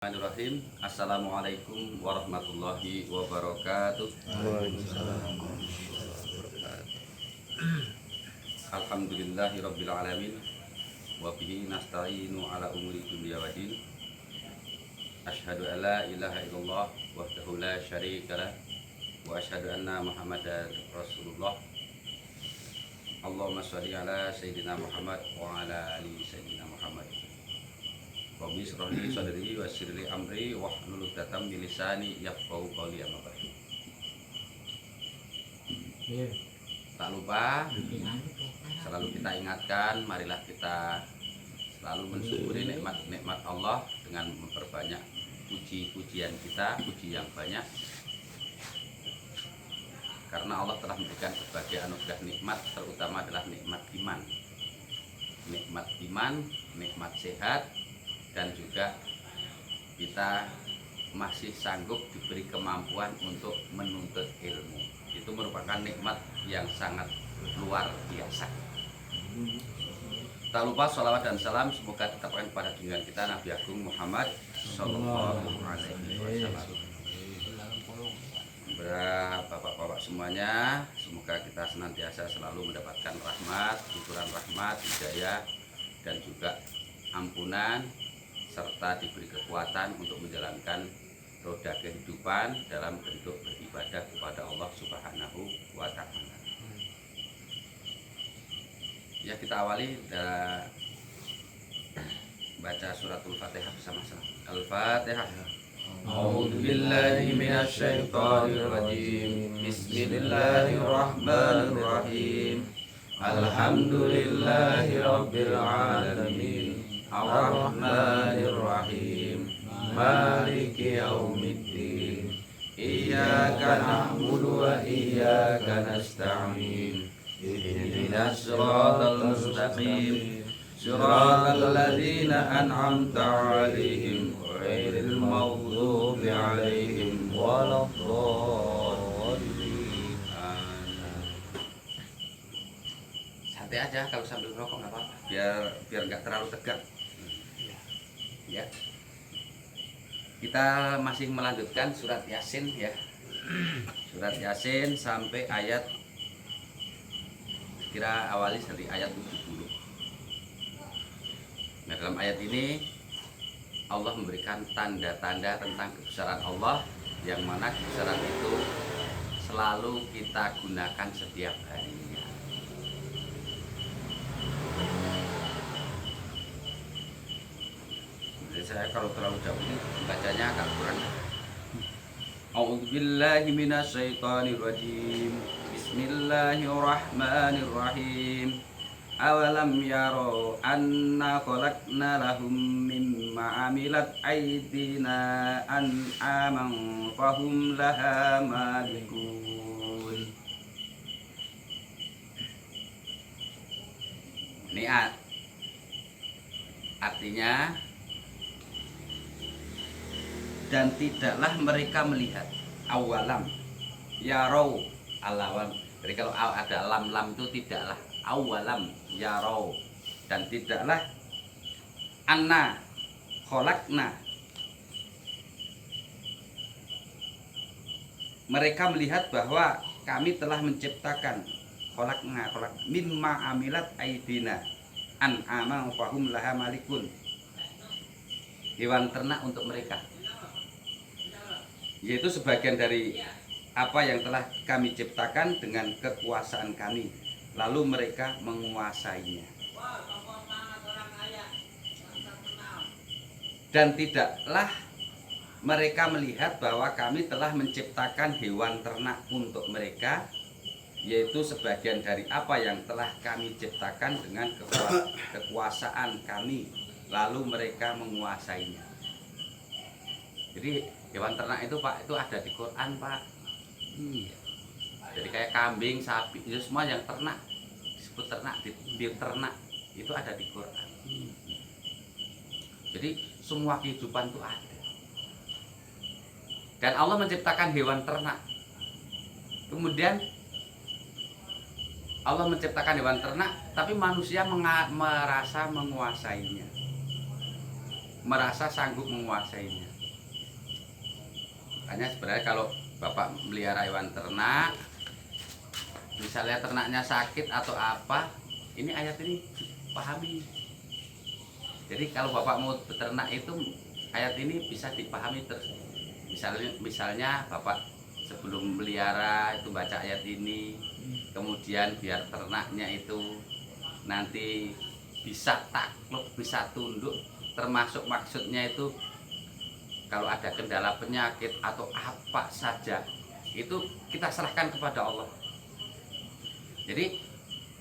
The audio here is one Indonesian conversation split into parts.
Bismillahirrahmanirrahim. Assalamualaikum warahmatullahi wabarakatuh. Alhamdulillahirabbil alamin wa bihi nasta'inu ala umuri dunya waddin. Asyhadu an la ilaha illallah wahdahu la syarika lah wa asyhadu anna Muhammadar Rasulullah. Allahumma shalli ala sayyidina Muhammad wa ala ali sayyidina Muhammad. Rabbi shrah li sadri wa yassir li amri wahlul 'uqdatam min lisani yafqahu qawli. Amma ba'du. Tak lupa selalu kita ingatkan, marilah kita selalu mensyukuri nikmat-nikmat Allah dengan memperbanyak puji-pujian kita, puji yang banyak. Karena Allah telah memberikan berbagai anugerah nikmat, terutama adalah nikmat iman. Nikmat iman, nikmat sehat, dan juga kita masih sanggup diberi kemampuan untuk menuntut ilmu. Itu merupakan nikmat yang sangat luar biasa. Tak lupa sholawat dan salam semoga tetapkan pada junjungan kita Nabi Agung Muhammad Sallallahu Alaihi Wasallam. Bapak-bapak semuanya, semoga kita senantiasa selalu mendapatkan rahmat, liburan rahmat, hidayah, dan juga ampunan, serta diberi kekuatan untuk menjalankan roda kehidupan dalam bentuk beribadah kepada Allah Subhanahu wa Ta'ala. Ya, kita awali baca suratul Fatihah bersama-sama. Al-Fatihah. A'udzu billahi minasy syaithanir rajim. Bismillahirrahmanirrahim. Alhamdulillahi rabbil alamin. Ar-Rahmanir-Rahim. Maliki yaumiddin. Iyyaka na'budu wa iyyaka nasta'in. Ihdinas siratal mustaqim. Siratal ladzina an'amta 'alaihim ghairil maghdubi 'alaihim waladdallin. Santai aja kalau sambil ngerokok nggak apa-apa. Biar nggak terlalu tegang. Ya, kita masih melanjutkan surat Yasin ya. Surat Yasin sampai ayat, kira awali dari ayat 70. Nah, dalam ayat ini Allah memberikan tanda-tanda tentang kebesaran Allah, yang mana kebesaran itu selalu kita gunakan setiap harinya. Jadi saya kalau terlalu jauh ini bacanya agak kurang. A'udzu billahi minasy syaithanir rajim. Bismillahirrahmanirrahim. Awalam yaro anna khalaqna lahum mimma amilat aydina an'aman fahum laha malikun. Ini artinya, dan tidaklah mereka melihat. Awalam yarau, alawam. Jadi kalau ada lam itu tidaklah. Awalam yarau, dan tidaklah. Anna kholakna, mereka melihat bahwa kami telah menciptakan. Kholakna mimma amilat aidina an'ama fahum laha malikun, hewan ternak untuk mereka, yaitu sebagian dari apa yang telah kami ciptakan dengan kekuasaan kami, lalu mereka menguasainya. Dan tidaklah mereka melihat bahwa kami telah menciptakan hewan ternak untuk mereka, yaitu sebagian dari apa yang telah kami ciptakan dengan kekuasaan kami, lalu mereka menguasainya. Jadi hewan ternak itu Pak, itu ada di Quran Pak. Jadi kayak kambing, sapi, itu semua yang ternak, disebut ternak, ternak itu ada di Quran. Jadi semua kehidupan itu ada. Dan Allah menciptakan hewan ternak. Kemudian Allah menciptakan hewan ternak, tapi manusia merasa menguasainya, merasa sanggup menguasainya. Makanya sebenarnya kalau Bapak melihara hewan ternak, misalnya ternaknya sakit atau apa, ini ayat ini dipahami. Jadi kalau Bapak mau beternak itu ayat ini bisa dipahami terus. Misalnya Bapak sebelum melihara itu baca ayat ini, kemudian biar ternaknya itu nanti bisa takluk, bisa tunduk, termasuk maksudnya itu kalau ada kendala penyakit atau apa saja itu kita serahkan kepada Allah. Jadi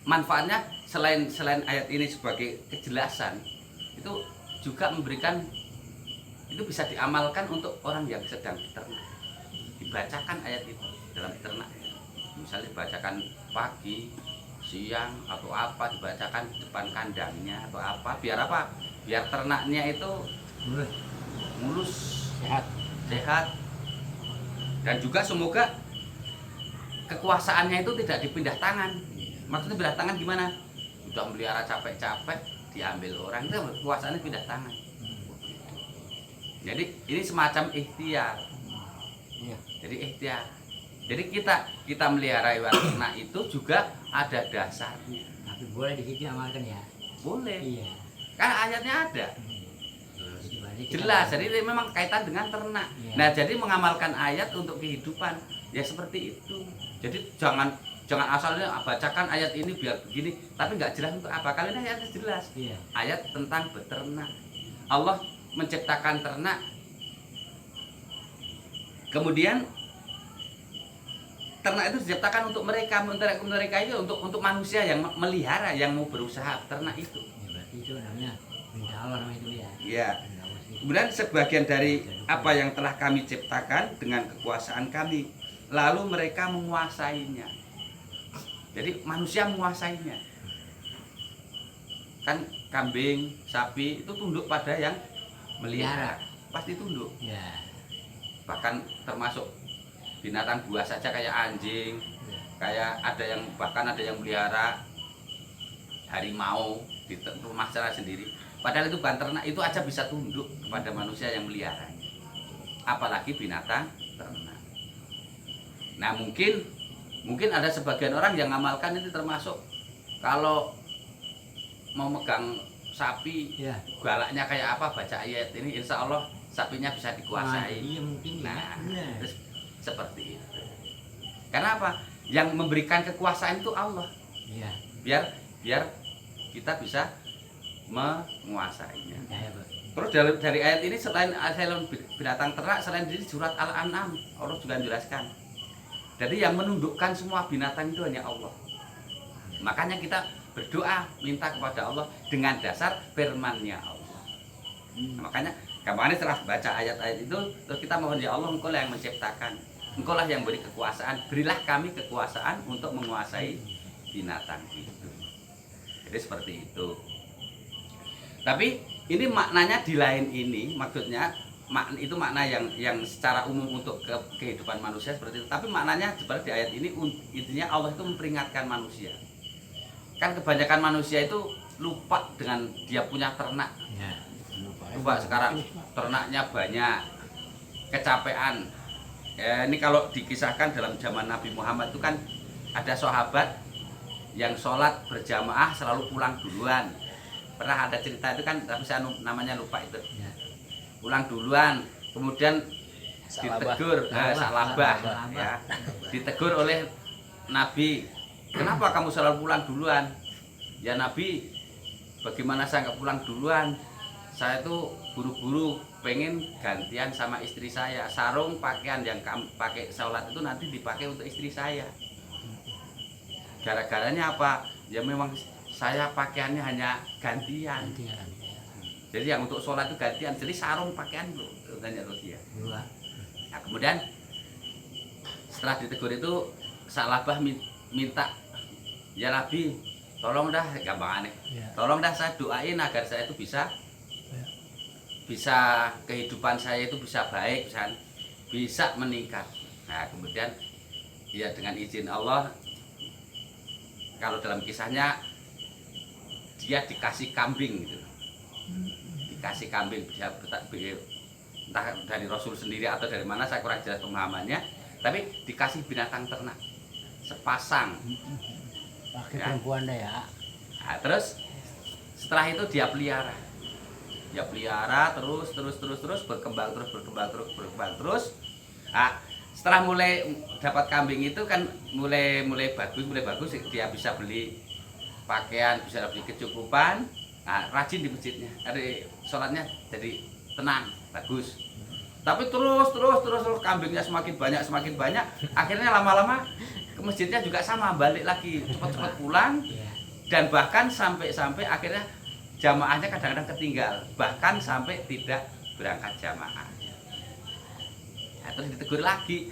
manfaatnya selain ayat ini sebagai kejelasan, itu juga memberikan, itu bisa diamalkan untuk orang yang sedang beternak. Dibacakan ayat itu dalam beternak. Misalnya dibacakan pagi, siang atau apa, dibacakan di depan kandangnya atau apa, biar apa? Biar ternaknya itu mulus, sehat, dan juga semoga kekuasaannya itu tidak dipindah tangan. Maksudnya pindah tangan gimana? Udah melihara capek-capek diambil orang, itu kekuasaannya pindah tangan. Jadi ini semacam ikhtiar. Jadi ikhtiar. Jadi kita melihara hewan ternak itu juga ada dasarnya. Tapi boleh di situ amalkan ya. Boleh. Iya. Kan ayatnya ada. Jelas, jadi ini memang kaitan dengan ternak. Iya. Nah, jadi mengamalkan ayat untuk kehidupan ya seperti itu. Jadi jangan asalnya bacakan ayat ini biar begini, tapi nggak jelas untuk apa. Kali ini ayatnya jelas. Iya. Ayat tentang beternak. Allah menciptakan ternak. Kemudian ternak itu diciptakan untuk mereka itu untuk manusia yang melihara, yang mau berusaha ternak itu. Ya, berarti itu namanya perintah Allah namanya itu ya. Iya. Kemudian sebagian dari apa yang telah kami ciptakan dengan kekuasaan kami, lalu mereka menguasainya. Jadi manusia menguasainya. Kan kambing, sapi itu tunduk pada yang melihara, pasti tunduk. Ya. Bahkan termasuk binatang buas saja kayak anjing, kayak bahkan ada yang melihara harimau di rumah secara sendiri. Padahal itu bukan ternak, itu aja bisa tunduk kepada manusia yang meliharanya. Apalagi binatang ternak. Nah mungkin ada sebagian orang yang ngamalkan itu, termasuk kalau mau megang sapi, Ya. galaknya kayak apa, baca ayat ini, insya Allah sapinya bisa dikuasai. Iya mungkin. Nah, ya. terus seperti itu. Karena apa? Yang memberikan kekuasaan itu Allah. Iya. Biar kita bisa menguasainya. Ya, Terus dari ayat ini selain binatang ternak, selain dari surat Al-An'am, Allah juga menjelaskan. Jadi yang menundukkan semua binatang itu hanya Allah. Makanya kita berdoa minta kepada Allah dengan dasar firman-Nya Allah. Nah, makanya kemarin setelah baca ayat-ayat itu, terus kita mohon, ya Allah, Engkau lah yang menciptakan, Engkau lah yang beri kekuasaan, berilah kami kekuasaan untuk menguasai binatang itu. Jadi seperti itu. Tapi ini maknanya di lain ini, maksudnya itu makna yang secara umum untuk kehidupan manusia seperti itu. Tapi maknanya seperti di ayat ini, intinya Allah itu memperingatkan manusia. Kan kebanyakan manusia itu lupa dengan dia punya ternak. Ya. Coba sekarang ternaknya banyak, kecapean. Ini kalau dikisahkan dalam zaman Nabi Muhammad itu kan ada sahabat yang sholat berjamaah selalu pulang duluan. Pernah ada cerita itu kan, tapi saya namanya lupa itu. Ya. Pulang duluan, kemudian ditegur, salabah, ya, ditegur oleh Nabi. Kenapa kamu selalu pulang duluan? Ya Nabi, bagaimana saya nggak pulang duluan? Saya tuh buru-buru pengen gantian sama istri saya. Sarung pakaian yang kamu pakai sholat itu nanti dipakai untuk istri saya. Gara-garanya apa? Ya memang saya pakaiannya hanya gantian. Jadi yang untuk sholat itu gantian. Jadi sarung pakaian loh, tanya terus dia. Nah, kemudian setelah ditegur itu salabah minta, ya Nabi, tolong dah, gampang aneh. Tolong dah saya doain agar saya itu bisa kehidupan saya itu bisa baik, bisa meningkat. Nah kemudian ya dengan izin Allah, kalau dalam kisahnya dia dikasih kambing gitu, dikasih kambing, dia entah dari Rasul sendiri atau dari mana, saya kurang jelas pemahamannya, tapi dikasih binatang ternak sepasang. Pakai Ya. perempuan dah ya. Nah, terus setelah itu dia pelihara terus berkembang terus. Nah, setelah mulai dapat kambing itu kan mulai bagus, dia bisa beli pakaian, bisa beli kecukupan. Nah, rajin di masjidnya, hari sholatnya jadi tenang, bagus. Tapi terus kambingnya semakin banyak, akhirnya lama-lama ke masjidnya juga sama, balik lagi cepat pulang. Iya. Dan bahkan sampai akhirnya jamaahnya kadang-kadang ketinggal, bahkan sampai tidak berangkat jamaah. Nah, terus ditegur lagi,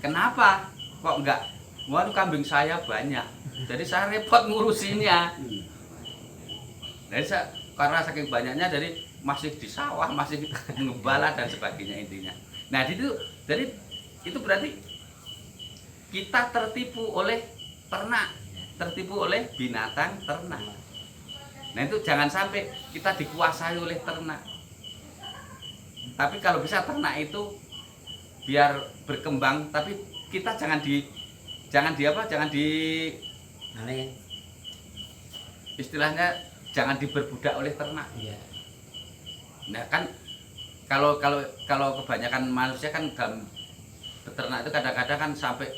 kenapa kok enggak? Waduh, kambing saya banyak, jadi saya repot ngurusinnya. Jadi karena saking banyaknya, jadi masih di sawah, masih ngebala dan sebagainya intinya. Nah jadi itu berarti kita tertipu oleh ternak, tertipu oleh binatang ternak. Nah itu jangan sampai kita dikuasai oleh ternak. Tapi kalau bisa ternak itu biar berkembang, tapi kita jangan di Nalin. istilahnya jangan diperbudak oleh ternak. Iya. Nah kan kalau kebanyakan manusia kan dalam beternak itu kadang-kadang kan sampai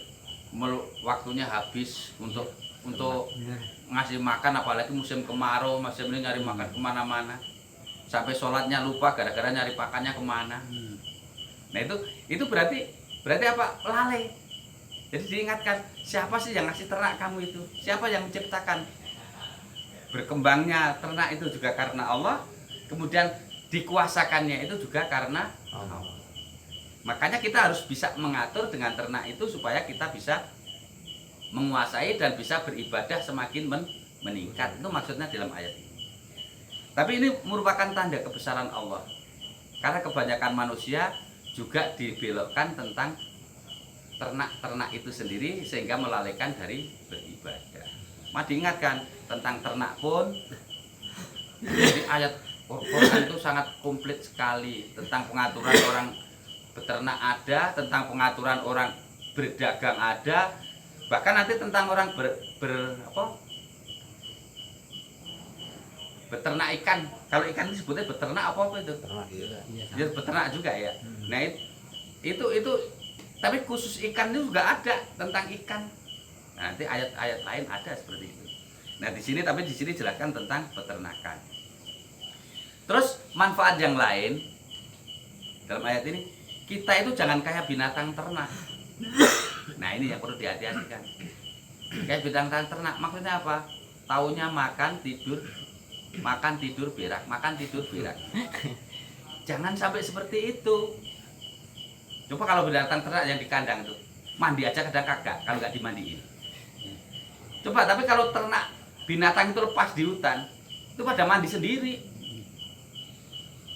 waktunya habis untuk Bener. ngasih makan, apalagi musim kemarau, musim ini nyari makan kemana-mana, sampai sholatnya lupa gara-gara nyari pakannya kemana. Nah itu berarti apa? Lalai. Jadi diingatkan, siapa sih yang ngasih ternak kamu itu? Siapa yang menciptakan? Berkembangnya ternak itu juga karena Allah, kemudian dikuasakannya itu juga karena Allah. Makanya kita harus bisa mengatur dengan ternak itu supaya kita bisa menguasai dan bisa beribadah semakin meningkat. Itu maksudnya dalam ayat ini. Tapi ini merupakan tanda kebesaran Allah, karena kebanyakan manusia juga dibelokkan tentang ternak itu sendiri, sehingga melalaikan dari beribadah. Mah diingatkan tentang ternak pun, jadi ayat Quran itu sangat komplit sekali tentang pengaturan orang beternak ada, tentang pengaturan orang berdagang ada, bahkan nanti tentang orang beternak ikan. Kalau ikan disebutnya beternak apa itu? Ternak juga. Iya. Ya, beternak juga ya. Nah itu tapi khusus ikan itu juga ada tentang ikan. Nanti ayat-ayat lain ada seperti itu. Nah di sini jelaskan tentang peternakan. Terus manfaat yang lain dalam ayat ini, kita itu jangan kayak binatang ternak. Nah ini yang perlu dihati-hatikan. Kayak binatang ternak maksudnya apa? Taunya makan tidur berak, makan tidur berak. Jangan sampai seperti itu. Coba kalau binatang ternak yang di kandang tuh, mandi aja kadang kagak kalau nggak dimandiin. Coba tapi kalau ternak binatang itu lepas di hutan, itu pada mandi sendiri.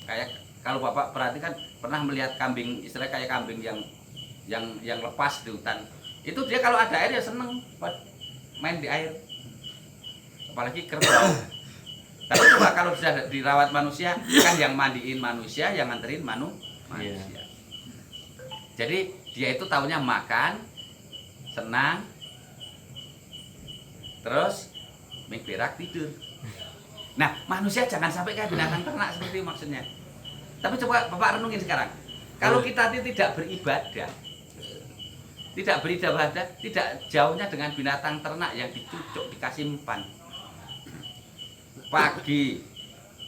Kayak kalau Bapak perhatikan, pernah melihat kambing, istilah kayak kambing yang lepas di hutan. Itu dia kalau ada air ya seneng main di air. Apalagi kerbau. Tapi coba kalau sudah dirawat manusia, kan yang mandiin manusia, yang nganterin manusia. Jadi dia itu taunya makan, senang, terus berak tidur. Nah manusia jangan sampai kayak binatang ternak seperti itu maksudnya. Tapi coba Bapak renungin sekarang, kalau kita tidak beribadah, tidak jauhnya dengan binatang ternak yang dicucuk, dikasih empan. Pagi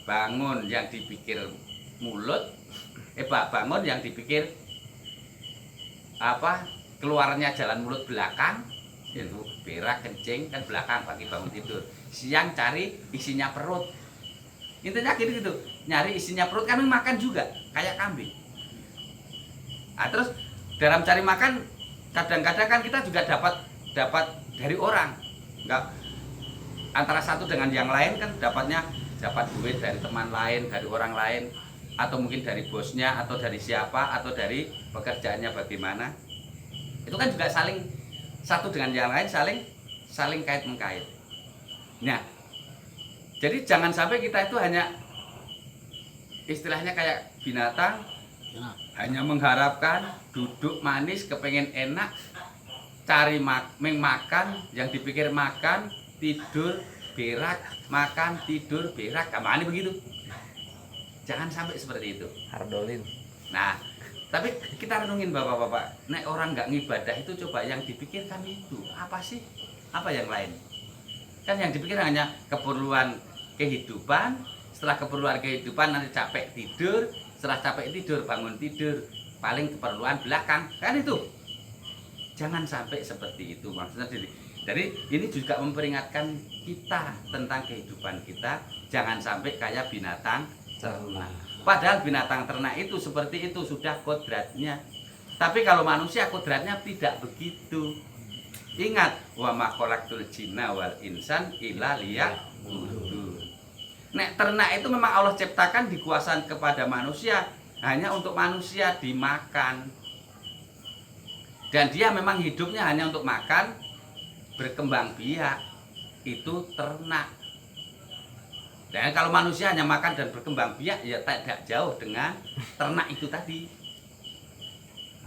bangun yang dipikir mulut, bangun yang dipikir keluarnya jalan mulut belakang, yaitu berak, kencing kan belakang pagi bangun tidur. Siang cari isinya perut. Intinya gitu, nyari isinya perut, kan makan juga kayak kambing. Nah, terus dalam cari makan kadang-kadang kan kita juga dapat dari orang. Enggak, antara satu dengan yang lain kan dapat duit dari teman lain, dari orang lain, atau mungkin dari bosnya, atau dari siapa, atau dari pekerjaannya bagaimana. Itu kan juga saling satu dengan yang lain, saling kait mengkait. Nah, jadi jangan sampai kita itu hanya istilahnya kayak binatang, Nah, hanya mengharapkan duduk manis, kepengen enak, cari makan, yang dipikir makan, tidur, berak, makan, tidur, berak, kamane begitu. Jangan sampai seperti itu. Hardolin. Nah, tapi kita renungin bapak-bapak, nek orang nggak ngibadah itu coba yang dipikirkan itu apa sih? Apa yang lain? Kan yang dipikir hanya keperluan kehidupan, setelah keperluan kehidupan nanti capek tidur, setelah capek tidur bangun tidur, paling keperluan belakang, kan itu. Jangan sampai seperti itu maksudnya. Jadi ini juga memperingatkan kita tentang kehidupan kita, jangan sampai kayak binatang ternak. Padahal binatang ternak itu seperti itu sudah kodratnya. Tapi kalau manusia kodratnya tidak begitu. Ingat, wa ma khalaqtul jinna wal insan illa liya'budun. Nek ternak itu memang Allah ciptakan dikuasai kepada manusia hanya untuk manusia dimakan. Dan dia memang hidupnya hanya untuk makan, berkembang biak. Itu ternak. Dan kalau manusia hanya makan dan berkembang biak, ya tidak jauh dengan ternak itu tadi.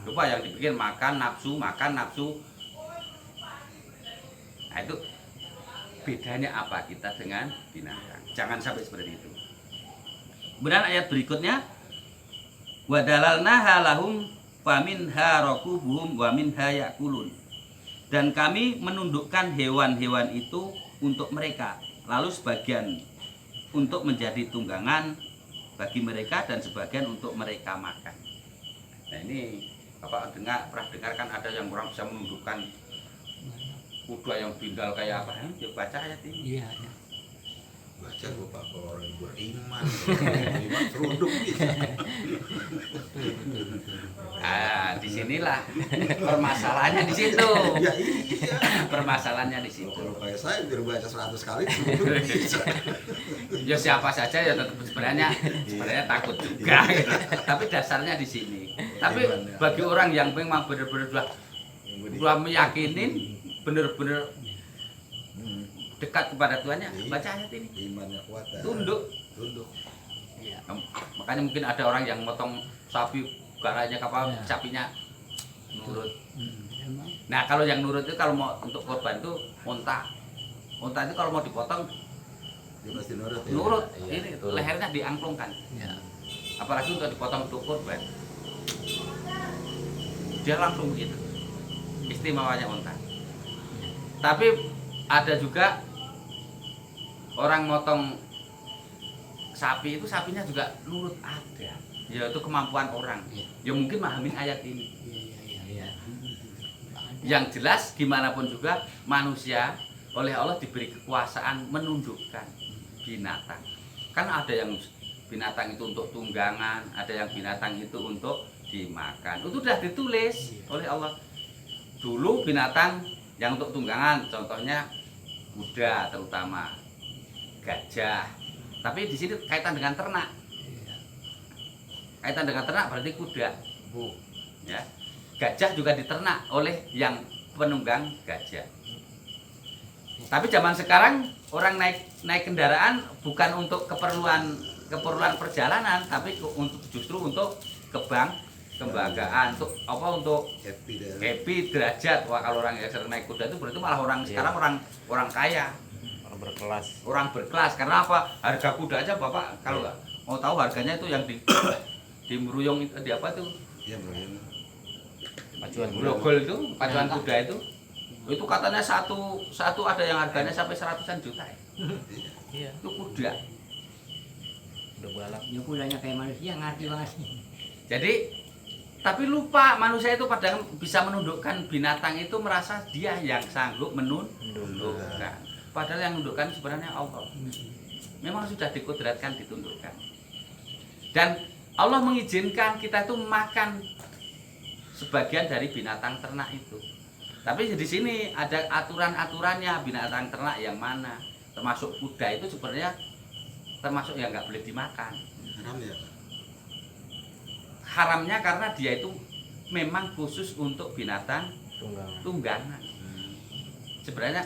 Lupa yang dipikir makan nafsu. Nah itu bedanya apa kita dengan binatang. Jangan sampai seperti itu. Kemudian ayat berikutnya, wadalalnaha lahum faminha rakubuhum wa minha yakulun. Dan kami menundukkan hewan-hewan itu untuk mereka, lalu sebagian untuk menjadi tunggangan bagi mereka dan sebagian untuk mereka makan. Nah ini Bapak pernah dengar kan ada yang orang bisa menundukkan kuda yang bindal kayak apa? Ya baca ayat ini. iya, iya. Baca Bapak kalau orang beriman, beriman seruduk bisa. Ah, disinilah permasalahannya di situ. Ya iya. Permasalahannya di situ. Kalau kayak saya biar baca 100 kali seruduk bisa. Ya siapa saja ya tetap sebenarnya takut juga. Gitu. Tapi dasarnya di sini. Tapi bagi orang yang memang benar-benar sudah meyakinin, benar-benar dekat kepada Tuhannya, baca ayat ini. Imannya kuat. Tunduk. Iya. Makanya mungkin ada orang yang motong sapi garanya kapal Ya. sapinya nurut. Emang. Nah kalau yang nurut itu kalau mau untuk korban itu unta itu kalau mau dipotong Dia pasti nurut ya. nurut, Iya, ini betul. lehernya diangklungkan. Ya. Apalagi untuk dipotong untuk korban, dia langsung begitu. Istimewanya unta. Tapi ada juga orang motong sapi itu sapinya juga nurut, ada. Ya itu kemampuan orang. Iya. Ya mungkin memahami ayat ini. Iya. Yang jelas gimana pun juga manusia oleh Allah diberi kekuasaan menundukkan binatang. Kan ada yang binatang itu untuk tunggangan, ada yang binatang itu untuk dimakan. Itu sudah ditulis oleh Allah. Dulu binatang yang untuk tunggangan, contohnya kuda terutama, gajah. Tapi di sini kaitan dengan ternak. Kaitan dengan ternak berarti kuda, bu, ya. Gajah juga diternak oleh yang penunggang gajah. Tapi zaman sekarang orang naik kendaraan bukan untuk keperluan perjalanan, tapi justru untuk kebanggaan, untuk apa? Untuk happy derajat. Wah kalau orang yang sering naik kuda itu berarti malah orang sekarang orang kaya, orang berkelas. Karena apa? Harga kuda aja Bapak kalau nggak mau tahu harganya itu yang di Meruyung itu di apa tuh? Iya, Bro. Grogol itu, pacuan kuda itu katanya satu ada yang harganya sampai 100-an juta ya. Iya. Itu kuda. Udah balap. Ya kudanya kayak manusia ngerti banget. Jadi tapi lupa manusia itu padahal bisa menundukkan binatang itu merasa dia yang sanggup menundukkan. Padahal yang menundukkan sebenarnya Allah. Memang sudah dikudratkan ditundukkan. Dan Allah mengizinkan kita itu makan sebagian dari binatang ternak itu. Tapi di sini ada aturan-aturannya binatang ternak yang mana. Termasuk kuda itu sebenarnya termasuk yang nggak boleh dimakan. Haram ya, Pak? Haramnya karena dia itu memang khusus untuk binatang tunggangan. Sebenarnya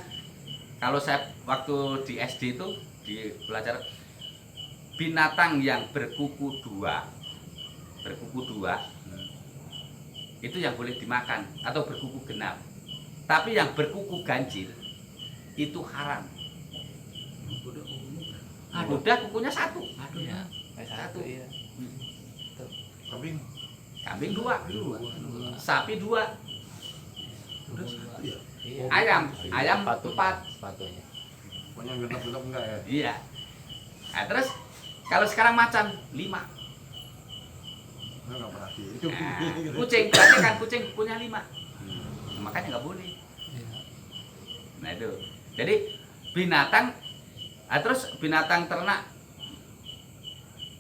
kalau saya waktu di SD itu di belajar binatang yang berkuku dua berkuku 2 itu yang boleh dimakan atau berkuku genap. Tapi yang berkuku ganjil itu haram. Aduh. Udah kukunya 1. Aduh. Iya. Satu iya. Kambing Kambing 2, Dua. sapi 2, udah 1 ya. Iya. ayam 4. Sepatunya. Pokoknya genap-genap enggak ya. Iya. Nah, terus kalau sekarang macan 5. Enggak pernah itu. Nah, kucing berarti kan kucing punya 5. Makanya nggak boleh. Iya. Nah itu. Jadi binatang, terus binatang ternak.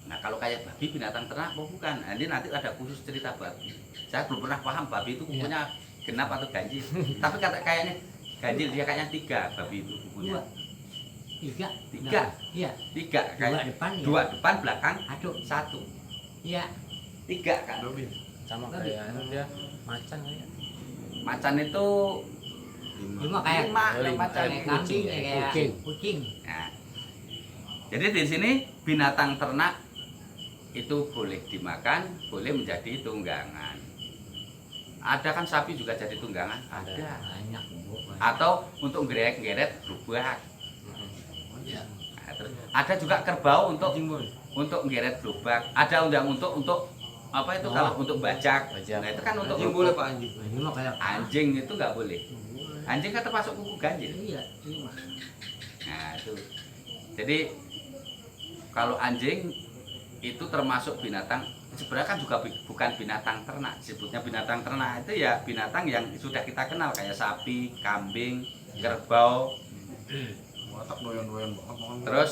Nah kalau kayak babi binatang ternak apa bukan? Nah, ini nanti ada khusus cerita babi. Saya belum pernah paham babi itu kukunya genap atau ganjil. Tapi kayaknya ganjil, dia kayaknya 3 babi itu kukunya. 2. 3. 3. Iya. 3 Dua kayak depan ya. 2 depan belakang Aduh. 1. Iya. 3 kan. Dobin. Sama kayak dia macan kayak. Macan itu Cuma kayak 5 Lima. macan. kayak kambing Kucing, kayak kucing. kucing. Nah, jadi di sini binatang ternak itu boleh dimakan, boleh menjadi tunggangan. Ada kan sapi juga jadi tunggangan? Ada. Banyak, Bu. Atau untuk geret-geret gerobak. Iya. Nah, terus ada juga kerbau untuk geret gerobak. Ada untuk apa itu Oh. kalau untuk bajak. Bajak. Nah, itu kan untuk Anjing boleh Pak anjing. Nah, ini mah kayak anjing itu nggak boleh. Anjing kan termasuk kuku ganjil. Iya, 5. Nah, itu. Jadi kalau anjing itu termasuk binatang, sebenarnya kan juga bukan binatang ternak. Disebutnya binatang ternak itu ya binatang yang sudah kita kenal kayak sapi, kambing, kerbau, Watak doyan-doyan banget makan. terus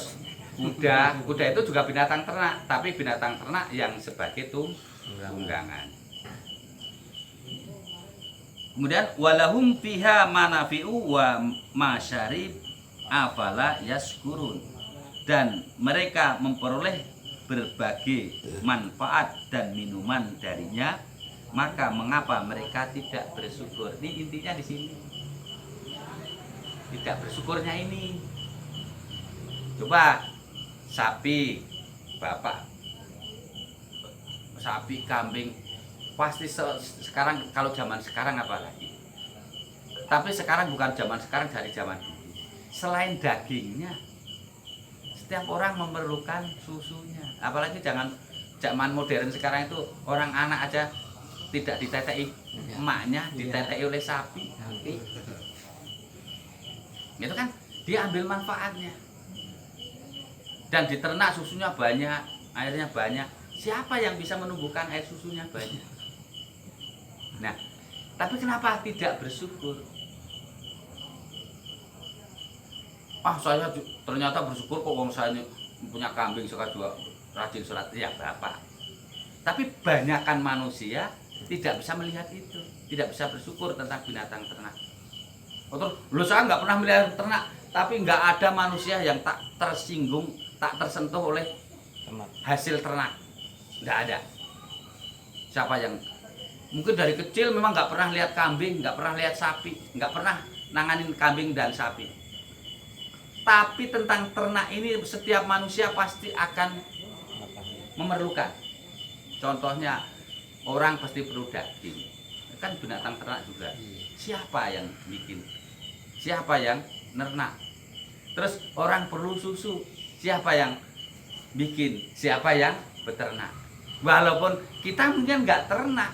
kuda itu juga binatang ternak, tapi binatang ternak yang sebagai tunggangan. Kemudian walahum fiha manafi'u wa masyarib afala yaskurun, dan mereka memperoleh berbagai manfaat dan minuman darinya, maka mengapa mereka tidak bersyukur? Ini intinya di sini. Tidak bersyukurnya ini. Coba sapi, bapak, sapi, kambing, pasti sekarang kalau zaman sekarang apalagi. Tapi sekarang bukan zaman sekarang, dari zaman dulu. Selain dagingnya, setiap orang memerlukan susunya. Apalagi zaman modern sekarang itu orang anak aja tidak ditetei emaknya, ditetei oleh sapi. Nanti Itu kan dia ambil manfaatnya. Dan diternak susunya banyak, airnya banyak. Siapa yang bisa menumbuhkan air susunya banyak? Nah, tapi kenapa tidak bersyukur? Saya ternyata bersyukur kok, wong saya punya kambing suka juga rajin sholat. Ya Bapak. Tapi banyakkan manusia tidak bisa melihat itu, tidak bisa bersyukur tentang binatang ternak. Terus saya nggak pernah melihat ternak, tapi nggak ada manusia yang tak tersinggung, tak tersentuh oleh Ternak. hasil ternak. Nggak ada. Siapa yang mungkin dari kecil memang nggak pernah lihat kambing, nggak pernah lihat sapi, nggak pernah nanganin kambing dan sapi. Tapi tentang ternak ini setiap manusia pasti akan memerlukan. Contohnya orang pasti perlu daging. Kan binatang ternak juga. Siapa yang bikin? Siapa yang nernak? Terus orang perlu susu. Siapa yang bikin? Siapa yang beternak? Walaupun kita mungkin nggak ternak,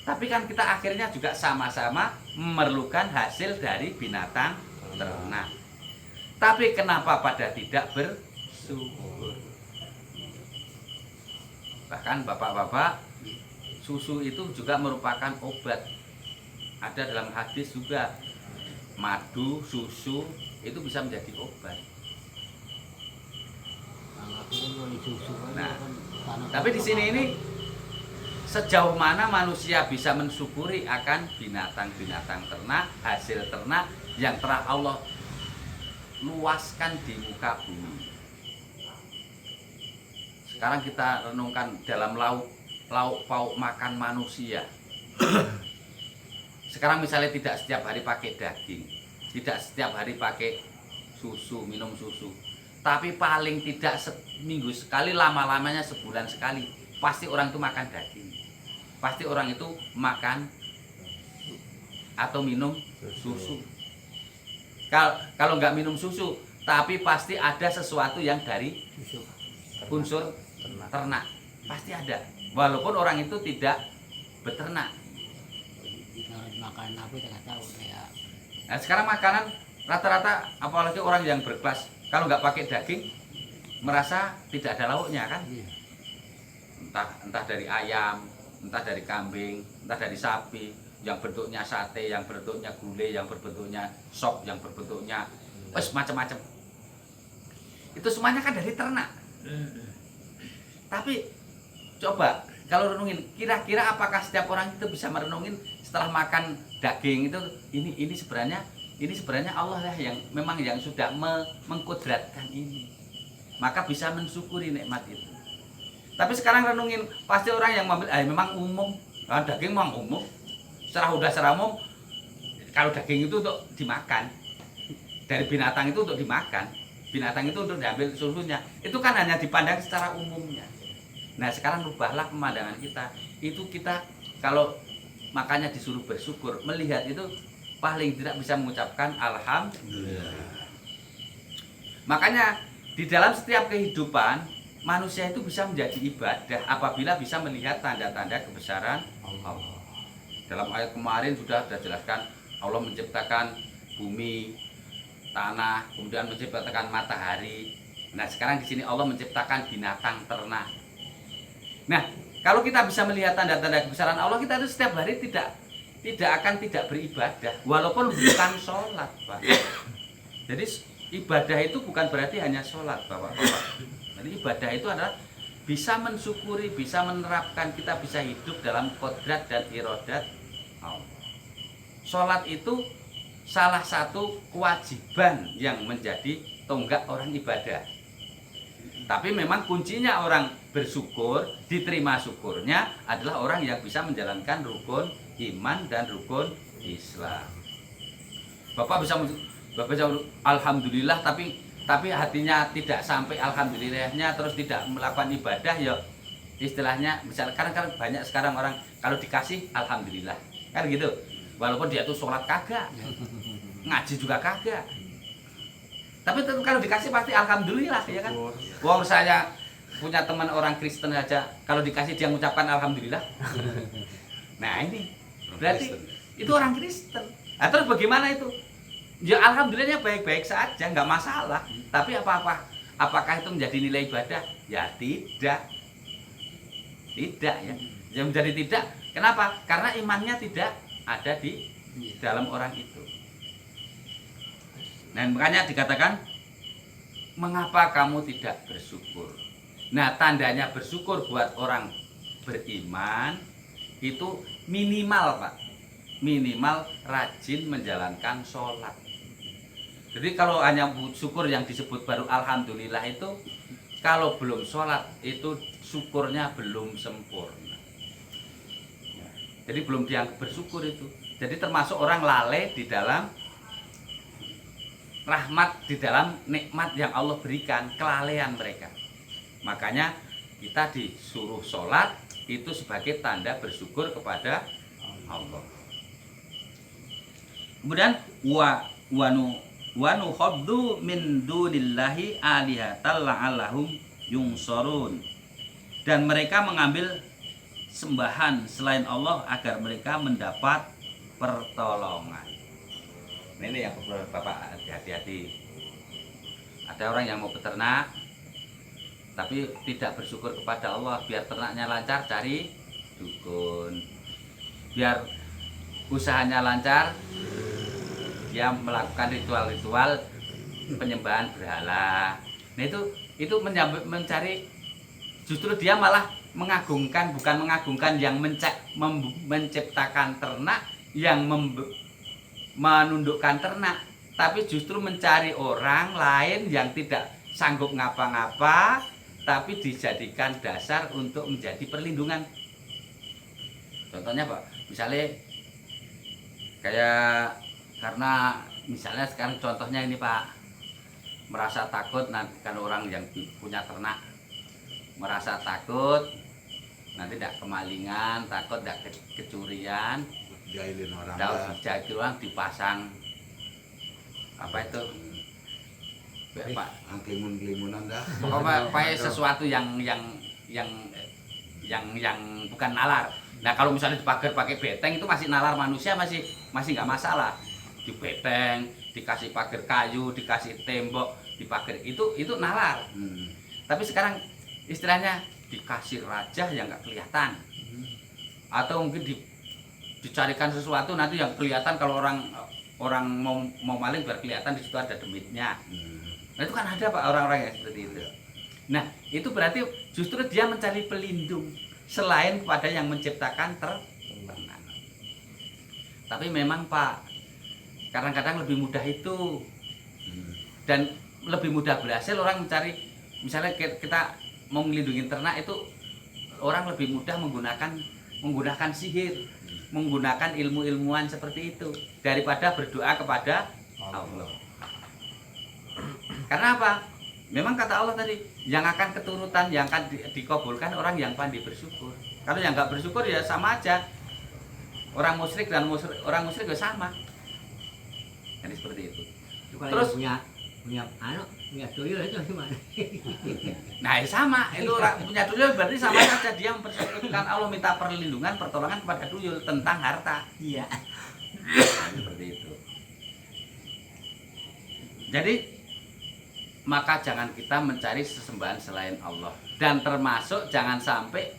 tapi kan kita akhirnya juga sama-sama memerlukan hasil dari binatang ternak. Tapi kenapa pada tidak bersyukur? Bahkan bapak-bapak, susu itu juga merupakan obat. Ada dalam hadis juga, madu, susu itu bisa menjadi obat. Nah, tapi di sini ini sejauh mana manusia bisa mensyukuri akan binatang-binatang ternak, hasil ternak yang telah Allah luaskan di muka bumi. Sekarang kita renungkan dalam lauk pauk makan manusia. Sekarang misalnya tidak setiap hari pakai daging, tidak setiap hari pakai susu, minum susu, tapi paling tidak seminggu sekali, lama-lamanya sebulan sekali pasti orang itu makan daging, pasti orang itu makan atau minum susu. Kalau nggak minum susu, tapi pasti ada sesuatu yang dari Susu. unsur ternak, pasti ada. Walaupun orang itu tidak beternak. Makan apa kita nggak tahu kayak. Nah sekarang makanan rata-rata, apalagi orang yang berkelas, kalau nggak pakai daging, merasa tidak ada lauknya kan? Iya. Entah dari ayam, entah dari kambing, entah dari sapi, yang bentuknya sate, yang bentuknya gulai, yang berbentuknya sop, yang berbentuknya macam-macam. Itu semuanya kan dari ternak. Tapi coba kalau renungin, kira-kira apakah setiap orang itu bisa merenungin setelah makan daging itu, ini sebenarnya Allah lah yang memang yang sudah mengkodratkan ini, maka bisa mensyukuri nikmat itu. Tapi sekarang renungin, pasti orang yang mengambil memang umum, daging memang umum, secara umum kalau daging itu untuk dimakan, dari binatang itu untuk dimakan, binatang itu untuk diambil susunya, itu kan hanya dipandang secara umumnya. Nah sekarang rubahlah pemandangan kita, itu kita kalau makanya disuruh bersyukur, melihat itu paling tidak bisa mengucapkan alhamdulillah. Makanya di dalam setiap kehidupan manusia itu bisa menjadi ibadah apabila bisa melihat tanda-tanda kebesaran Allah. Dalam ayat kemarin sudah jelaskan, Allah menciptakan bumi, tanah, kemudian menciptakan matahari. Nah sekarang di sini Allah menciptakan binatang ternak. Nah kalau kita bisa melihat tanda-tanda kebesaran Allah, kita itu setiap hari tidak akan tidak beribadah, walaupun bukan sholat, Pak. Jadi ibadah itu bukan berarti hanya sholat, Bapak-bapak. Jadi ibadah itu adalah bisa mensyukuri, bisa menerapkan, kita bisa hidup dalam kodrat dan irodat Allah. Sholat itu salah satu kewajiban yang menjadi tonggak orang ibadah. Tapi memang kuncinya orang bersyukur, diterima syukurnya adalah orang yang bisa menjalankan rukun iman dan rukun Islam. Bapak bisa alhamdulillah, tapi hatinya tidak sampai alhamdulillahnya, terus tidak melakukan ibadah, ya istilahnya misalkan kan banyak sekarang orang kalau dikasih alhamdulillah kan gitu, walaupun dia tuh sholat kagak, ngaji juga kagak, tapi tetap kalau dikasih pasti alhamdulillah, ya kan. Wong saya punya teman orang Kristen saja, kalau dikasih dia mengucapkan alhamdulillah. Nah ini berarti itu orang Kristen. Nah, terus bagaimana itu? Ya alhamdulillahnya baik-baik saja, nggak masalah. Tapi apakah itu menjadi nilai ibadah? Ya tidak ya. Yang menjadi tidak. Kenapa? Karena imannya tidak ada di dalam orang itu. Nah makanya dikatakan, mengapa kamu tidak bersyukur? Nah tandanya bersyukur buat orang beriman itu minimal, Pak, minimal rajin menjalankan sholat. Jadi kalau hanya syukur yang disebut baru alhamdulillah itu, kalau belum sholat itu syukurnya belum sempurna. Jadi belum dianggap bersyukur itu. Jadi termasuk orang lalai di dalam rahmat, di dalam nikmat yang Allah berikan, kelalaian mereka. Makanya kita disuruh sholat itu sebagai tanda bersyukur kepada Allah. Kemudian wa nukhaddu min dunillahi alihatal la'allahum yungsorun. Dan mereka mengambil sembahan selain Allah agar mereka mendapat pertolongan. Ini yang Bapak hati-hati. Ada orang yang mau beternak tapi tidak bersyukur kepada Allah, biar ternaknya lancar cari dukun, biar usahanya lancar dia melakukan ritual-ritual penyembahan berhala. Nah itu mencari, justru dia malah mengagungkan, bukan mengagungkan yang menciptakan ternak, yang menundukkan ternak, tapi justru mencari orang lain yang tidak sanggup ngapa-ngapa, tapi dijadikan dasar untuk menjadi perlindungan. Contohnya Pak, misalnya kayak, karena misalnya sekarang contohnya ini Pak, merasa takut nanti kalau orang yang punya ternak merasa takut nanti tidak kemalingan, takut tidak kecurian. Jahilin orang Tahu dah. dijahit orang dipasang apa itu? Pak, Angklimun-klimunan dah. pokoknya pakai sesuatu yang bukan nalar. Nah kalau misalnya dipagar pakai beteng itu masih nalar manusia, masih nggak masalah. Di beteng, dikasih pagar kayu, dikasih tembok, dipagar itu nalar. Tapi sekarang istilahnya dikasih raja yang nggak kelihatan, atau mungkin dicarikan sesuatu nanti yang kelihatan kalau orang mau maling biar kelihatan di situ ada demitnya. Nah itu kan ada Pak orang-orang yang seperti itu. Nah itu berarti justru dia mencari pelindung selain kepada yang menciptakan ternak. Tapi memang Pak, kadang-kadang lebih mudah itu dan lebih mudah berhasil orang mencari. Misalnya kita mau melindungi ternak itu orang lebih mudah menggunakan sihir, menggunakan ilmu-ilmuwan seperti itu daripada berdoa kepada Allah. Karena apa? Memang kata Allah tadi, yang akan keturutan, yang akan dikabulkan orang yang pandai bersyukur. Kalau yang nggak bersyukur ya sama aja. Orang musyrik dan orang musyrik ya sama. Jadi seperti itu. Kalau Terus punya tuyul itu gimana? nah ya sama, itu orang punya tuyul berarti sama saja dia mempersekutukan Allah, minta perlindungan, pertolongan kepada tuyul tentang harta. Iya. Seperti itu. Jadi maka jangan kita mencari sesembahan selain Allah, dan termasuk jangan sampai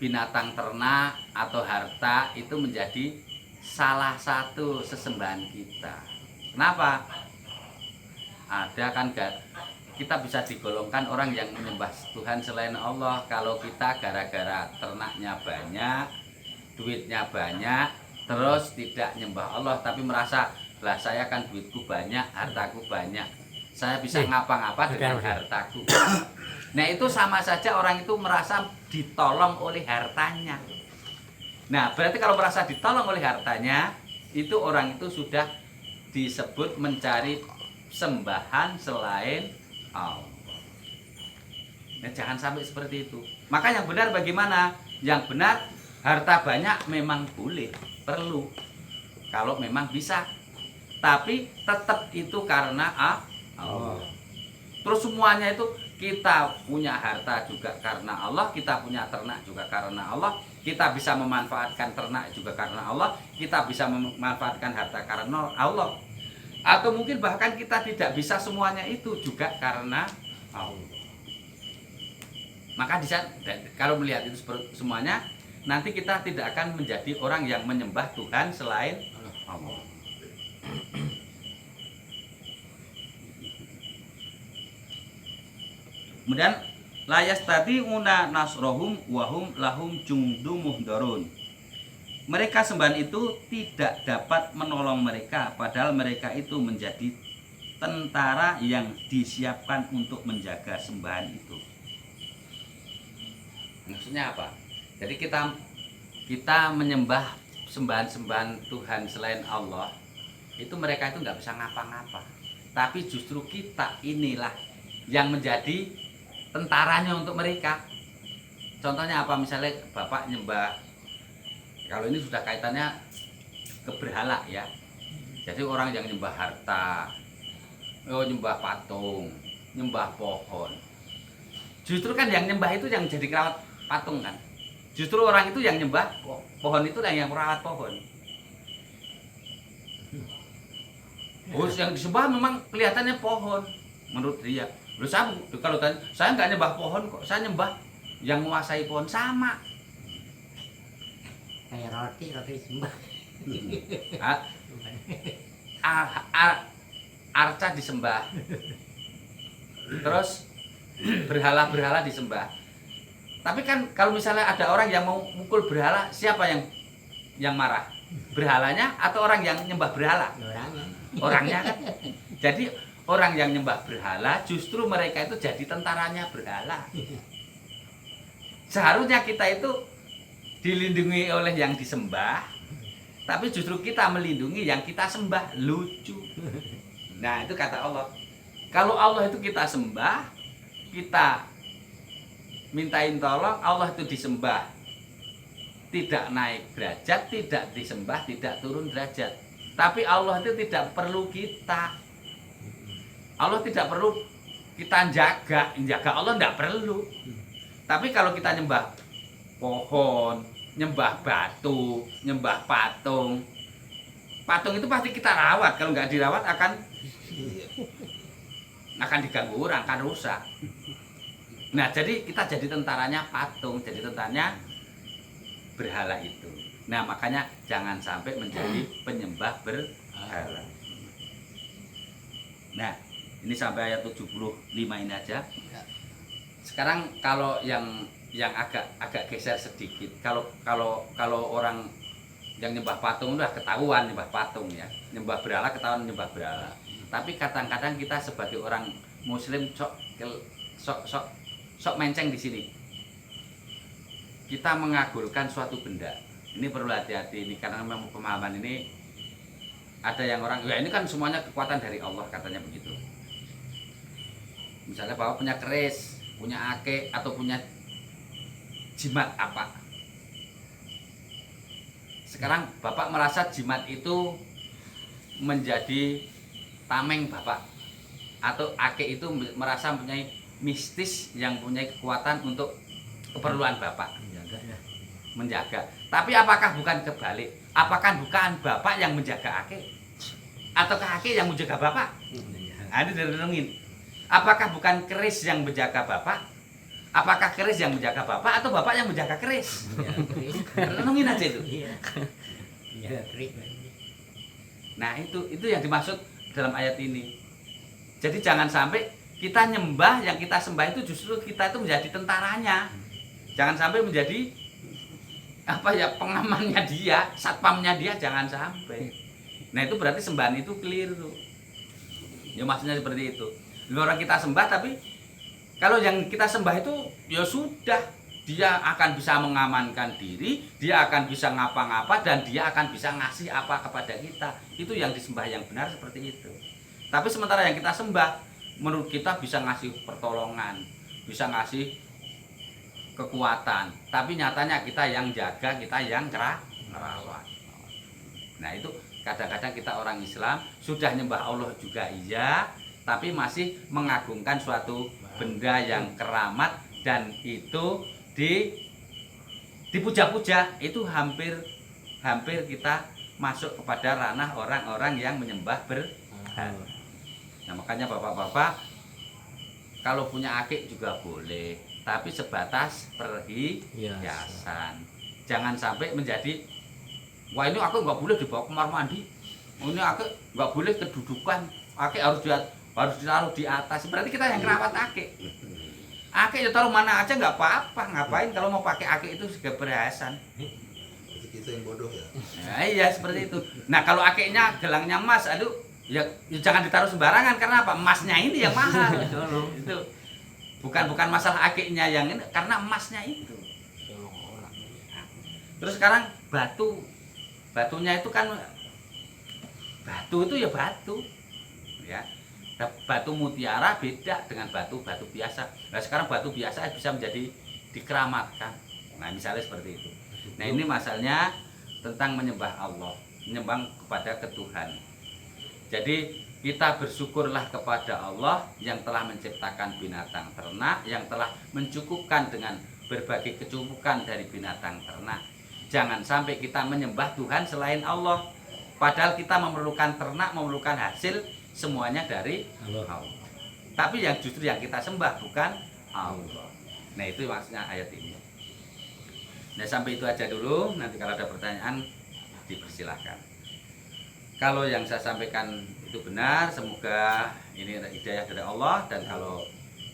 binatang ternak atau harta itu menjadi salah satu sesembahan kita. Kenapa? Ada kan kita bisa digolongkan orang yang menyembah Tuhan selain Allah kalau kita gara-gara ternaknya banyak, duitnya banyak, terus tidak nyembah Allah tapi merasa lah saya kan duitku banyak, hartaku banyak, saya bisa ngapa-ngapa dengan hartaku. Nah itu sama saja orang itu merasa ditolong oleh hartanya. Nah berarti kalau merasa ditolong oleh hartanya, itu orang itu sudah disebut mencari sembahan selain Allah. Nah, jangan sampai seperti itu. Maka yang benar bagaimana? Yang benar harta banyak memang boleh, perlu, kalau memang bisa. Tapi tetap itu karena Allah. Terus semuanya itu kita punya harta juga karena Allah, kita punya ternak juga karena Allah, kita bisa memanfaatkan ternak juga karena Allah, kita bisa memanfaatkan harta karena Allah. Atau mungkin bahkan kita tidak bisa semuanya itu juga karena Allah. Maka kalau melihat itu semuanya, nanti kita tidak akan menjadi orang yang menyembah Tuhan selain Allah. Kemudian layas tadi una nasrohum wahum lahum jungdu muhdarun. Mereka sembahan itu tidak dapat menolong mereka, padahal mereka itu menjadi tentara yang disiapkan untuk menjaga sembahan itu. Maksudnya apa? Jadi kita menyembah sembahan-sembahan Tuhan selain Allah, itu mereka itu nggak bisa ngapa-ngapa. Tapi justru kita inilah yang menjadi tentaranya untuk mereka. Contohnya apa? Misalnya Bapak nyembah, kalau ini sudah kaitannya ke berhala ya. Jadi orang yang nyembah harta, nyembah patung, nyembah pohon. Justru kan yang nyembah itu yang jadi kerawat patung kan. Justru orang itu yang nyembah pohon itu yang merawat pohon. Yang disembah memang kelihatannya pohon menurut dia. Kalau tanya, saya nggak nyembah pohon kok, saya nyembah yang menguasai pohon. Sama. Kayak roti sembah. Arca disembah, terus berhala disembah. Tapi kan kalau misalnya ada orang yang mau mukul berhala, siapa yang marah? Berhalanya atau orang yang nyembah berhala? Orangnya kan. Jadi orang yang nyembah berhala justru mereka itu jadi tentaranya berhala. Seharusnya kita itu dilindungi oleh yang disembah, tapi justru kita melindungi yang kita sembah. Lucu. Nah itu kata Allah. Kalau Allah itu kita sembah, kita mintain tolong, Allah itu disembah, tidak naik derajat, tidak disembah, tidak turun derajat. Tapi Allah itu tidak perlu kita. Allah tidak perlu kita jaga Allah tidak perlu. Tapi kalau kita nyembah pohon, nyembah batu, nyembah patung, patung itu pasti kita rawat. Kalau nggak dirawat akan diganggu orang, akan rusak. Nah, jadi kita jadi tentaranya patung, jadi tentaranya berhala itu. Nah, makanya jangan sampai menjadi penyembah berhala. Nah, ini sampai ayat 75 ini aja. Sekarang kalau yang agak geser sedikit. Kalau orang yang nyembah patung udah ketahuan nyembah patung ya. Nyembah berhala ketahuan nyembah berhala. Tapi kadang-kadang kita sebagai orang muslim sok menceng di sini. Kita mengagulkan suatu benda. Ini perlu hati-hati ini karena memang pemahaman ini ada yang orang ya ini kan semuanya kekuatan dari Allah katanya begitu. Misalnya Bapak punya keris, punya ake atau punya jimat apa. Sekarang Bapak merasa jimat itu menjadi tameng Bapak atau ake itu merasa mempunyai mistis yang punya kekuatan untuk keperluan Bapak menjaga. Tapi apakah bukan kebalik? Apakah bukan Bapak yang menjaga ake? Ataukah ake yang menjaga Bapak? Nah, ini direnungin. Apakah bukan keris yang menjaga Bapak? Apakah keris yang menjaga Bapak atau Bapak yang menjaga keris? Renungin aja itu. Nah, itu yang dimaksud dalam ayat ini. Jadi jangan sampai kita nyembah, yang kita sembah itu justru kita itu menjadi tentaranya. Jangan sampai menjadi pengamannya dia, satpamnya dia, jangan sampai. Nah, itu berarti sembahan itu keliru. Ya maksudnya seperti itu. Orang kita sembah tapi kalau yang kita sembah itu ya sudah, dia akan bisa mengamankan diri, dia akan bisa ngapa-ngapa dan dia akan bisa ngasih apa kepada kita. Itu yang disembah yang benar seperti itu. Tapi sementara yang kita sembah menurut kita bisa ngasih pertolongan, bisa ngasih kekuatan, tapi nyatanya kita yang jaga, kita yang ngerawat. Nah, itu kadang-kadang kita orang Islam sudah nyembah Allah juga iya, tapi masih mengagungkan suatu benda yang keramat dan itu dipuja-puja. Itu hampir kita masuk kepada ranah orang-orang yang menyembah berhala. Nah, makanya bapak-bapak kalau punya akik juga boleh, tapi sebatas perhiasan. Jangan sampai menjadi wah ini aku nggak boleh dibawa ke kamar mandi, ini aku nggak boleh kedudukan, akik harus ditaruh di atas. Berarti kita yang kerawat akik. Akik ya taruh mana aja nggak apa-apa. Ngapain kalau mau pakai akik itu sebagai perhiasan? Kita yang bodoh ya. Nah, iya seperti itu. Nah, kalau akiknya gelangnya emas, aduh ya jangan ditaruh sembarangan karena apa? Emasnya ini yang mahal. Itu bukan masalah akiknya yang ini, karena emasnya itu. Terus sekarang batunya itu kan batu itu ya batu, ya. Batu mutiara beda dengan batu biasa. Nah, sekarang batu biasa bisa menjadi dikeramatkan. Nah, misalnya seperti itu. Nah, ini masalahnya tentang menyembah Allah, menyembah kepada ketuhanan. Jadi kita bersyukurlah kepada Allah yang telah menciptakan binatang ternak, yang telah mencukupkan dengan berbagai kecukupan dari binatang ternak. Jangan sampai kita menyembah Tuhan selain Allah. Padahal kita memerlukan ternak, memerlukan hasil semuanya dari Allah. Tapi yang justru yang kita sembah bukan Allah. Nah, itu maksudnya ayat ini. Nah, sampai itu aja dulu. Nanti kalau ada pertanyaan dipersilahkan. Kalau yang saya sampaikan itu benar, semoga ini hidayah dari Allah, dan kalau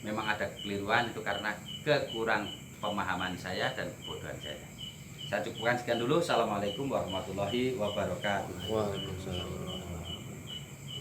memang ada kekeliruan itu karena kekurang pemahaman saya dan kebodohan saya. Saya cukupkan sekian dulu. Assalamualaikum warahmatullahi wabarakatuh. Waalaikumsalam.